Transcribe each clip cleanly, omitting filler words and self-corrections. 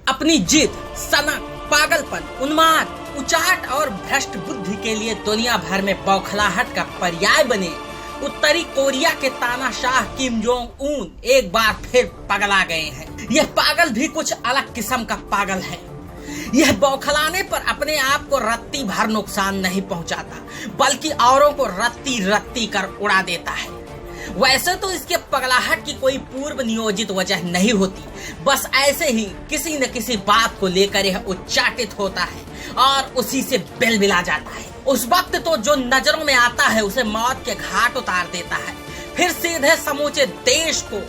अपनी जिद, सनक, पागलपन, उन्माद, उचाट और भ्रष्ट बुद्धि के लिए दुनिया भर में बौखलाहट का पर्याय बने उत्तरी कोरिया के तानाशाह किम जोंग उन एक बार फिर पगला गए हैं। यह पागल भी कुछ अलग किस्म का पागल है। यह बौखलाने पर अपने आप को रत्ती भर नुकसान नहीं पहुंचाता, बल्कि औरों को रत्ती रत्ती कर उड़ा देता है। वैसे तो इसके पगलाहट की कोई पूर्व नियोजित वजह नहीं होती, बस ऐसे ही किसी न किसी बात को लेकर यह उच्चाटित होता है और उसी से बिलबिला जाता है। उस वक्त तो जो नजरों में आता है उसे मौत के घाट उतार देता है, फिर सीधे समूचे देश को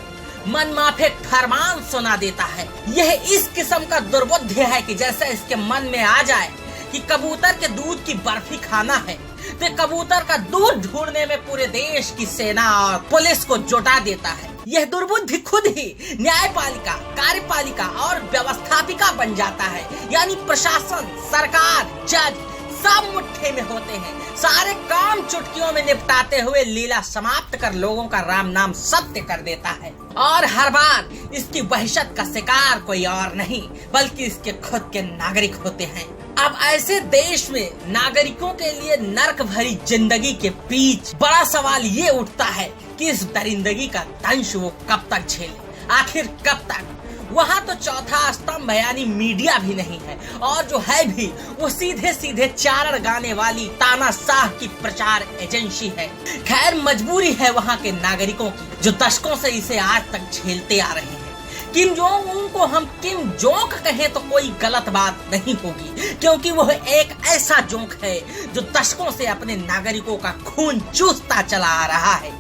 मनमाफे फरमान सुना देता है। यह इस किस्म का दुर्बुद्धि है कि जैसे इसके मन में आ जाए कि कबूतर के दूध की बर्फी खाना है तो कबूतर का दूध ढूंढने में पूरे देश की सेना और पुलिस को जुटा देता है। यह दुर्बुद्धि खुद ही न्यायपालिका, कार्यपालिका और व्यवस्थापिका बन जाता है, यानी प्रशासन, सरकार, जज सब मुट्ठी में होते हैं। सारे काम चुटकियों में निपटाते हुए लीला समाप्त कर लोगों का राम नाम सत्य कर देता है। और हर बार इसकी वहशत का शिकार कोई और नहीं बल्कि इसके खुद के नागरिक होते हैं। अब ऐसे देश में नागरिकों के लिए नर्क भरी जिंदगी के बीच बड़ा सवाल ये उठता है कि इस दरिंदगी का दंश वो कब तक झेले, आखिर कब तक। वहाँ तो चौथा स्तंभ यानी मीडिया भी नहीं है, और जो है भी वो सीधे सीधे चारण गाने वाली तानाशाह की प्रचार एजेंसी है। खैर, मजबूरी है वहाँ के नागरिकों की जो दशकों से इसे आज तक झेलते आ रहे हैं। किम जोंग उन को हम किम जोंक कहें तो कोई गलत बात नहीं होगी, क्योंकि वह एक ऐसा जोंक है जो दशकों से अपने नागरिकों का खून चूसता चला आ रहा है।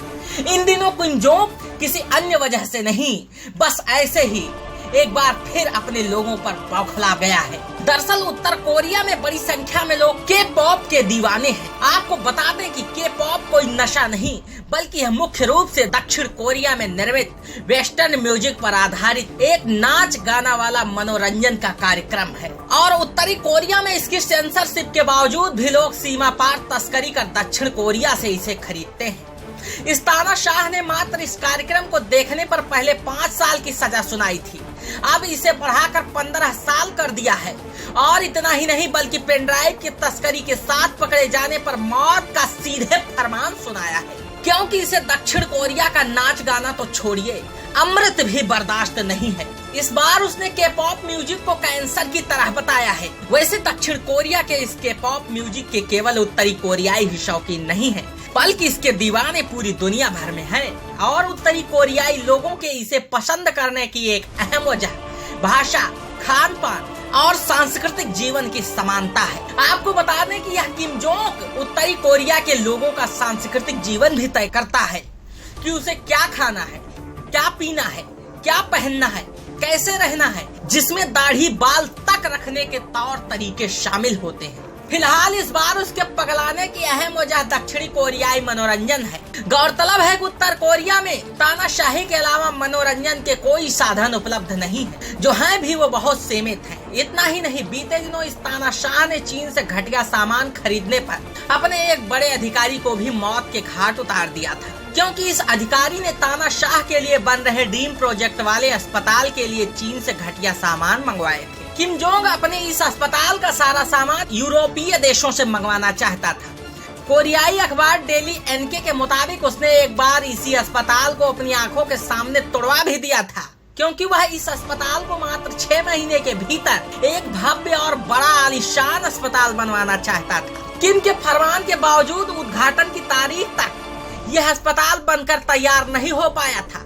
इन दिनों किम जोंक किसी अन्य वजह से नहीं, बस ऐसे ही एक बार फिर अपने लोगों पर बौखला गया है। दरअसल उत्तर कोरिया में बड़ी संख्या में लोग के पॉप के दीवाने हैं। आपको बता दें कि के पॉप कोई नशा नहीं बल्कि यह मुख्य रूप से दक्षिण कोरिया में निर्मित वेस्टर्न म्यूजिक पर आधारित एक नाच गाना वाला मनोरंजन का कार्यक्रम है। और उत्तरी कोरिया में इसकी सेंसरशिप के बावजूद भी लोग सीमा पार तस्करी कर दक्षिण कोरिया से इसे खरीदते हैं। इस तानाशाह ने मात्र इस कार्यक्रम को देखने पर पहले 5 साल की सजा सुनाई थी, अब इसे बढ़ाकर 15 साल कर दिया है। और इतना ही नहीं बल्कि पेनड्राइव की तस्करी के साथ पकड़े जाने पर मौत का सीधे फरमान सुनाया है, क्योंकि इसे दक्षिण कोरिया का नाच गाना तो छोड़िए, अमृत भी बर्दाश्त नहीं है। इस बार उसने के पॉप म्यूजिक को कैंसर की तरह बताया है। वैसे दक्षिण कोरिया के इस के पॉप म्यूजिक के केवल उत्तरी कोरियाई ही शौकीन नहीं है, बल्कि इसके दीवाने पूरी दुनिया भर में हैं। और उत्तरी कोरियाई लोगों के इसे पसंद करने की एक अहम वजह भाषा, खान पान और सांस्कृतिक जीवन की समानता है। आपको बता दें कि यह किम जोंग उत्तरी कोरिया के लोगों का सांस्कृतिक जीवन भी तय करता है कि उसे क्या खाना है, क्या पीना है, क्या पहनना है, कैसे रहना है, जिसमें दाढ़ी बाल तक रखने के तौर तरीके शामिल होते हैं। फिलहाल इस बार उसके पगलाने की अहम वजह दक्षिणी कोरियाई मनोरंजन है। गौरतलब है कि उत्तर कोरिया में तानाशाही के अलावा मनोरंजन के कोई साधन उपलब्ध नहीं है, जो हैं भी वो बहुत सीमित हैं। इतना ही नहीं, बीते दिनों इस तानाशाह ने चीन से घटिया सामान खरीदने पर अपने एक बड़े अधिकारी को भी मौत के घाट उतार दिया था, क्योंकि इस अधिकारी ने तानाशाह के लिए बन रहे ड्रीम प्रोजेक्ट वाले अस्पताल के लिए चीन से घटिया सामान मंगवाए थे। किम जोंग अपने इस अस्पताल का सारा सामान यूरोपीय देशों से मंगवाना चाहता था। कोरियाई अखबार डेली एनके के मुताबिक उसने एक बार इसी अस्पताल को अपनी आंखों के सामने तोड़वा भी दिया था, क्योंकि वह इस अस्पताल को मात्र 6 महीने के भीतर एक भव्य और बड़ा आलीशान अस्पताल बनवाना चाहता था। किम के फरमान के बावजूद उद्घाटन की तारीख तक यह अस्पताल बनकर तैयार नहीं हो पाया था,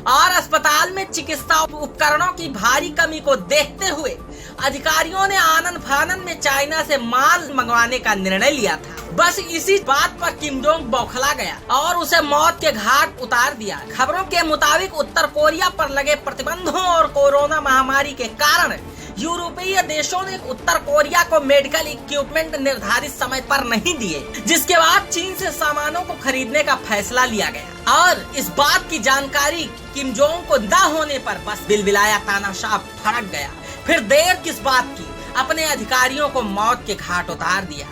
और अस्पताल में चिकित्सा उपकरणों की भारी कमी को देखते हुए अधिकारियों ने आनन फानन में चाइना से माल मंगवाने का निर्णय लिया था। बस इसी बात पर किम जोंग बौखला गया और उसे मौत के घाट उतार दिया। खबरों के मुताबिक उत्तर कोरिया पर लगे प्रतिबंधों और कोरोना महामारी के कारण यूरोपीय देशों ने उत्तर कोरिया को मेडिकल इक्विपमेंट निर्धारित समय पर नहीं दिए, जिसके बाद चीन से सामानों को खरीदने का फैसला लिया गया। और इस बात की जानकारी किम जोंग को न होने पर बस बिलबिलाया तानाशाह भड़क गया। फिर देर किस बात की, अपने अधिकारियों को मौत के घाट उतार दिया।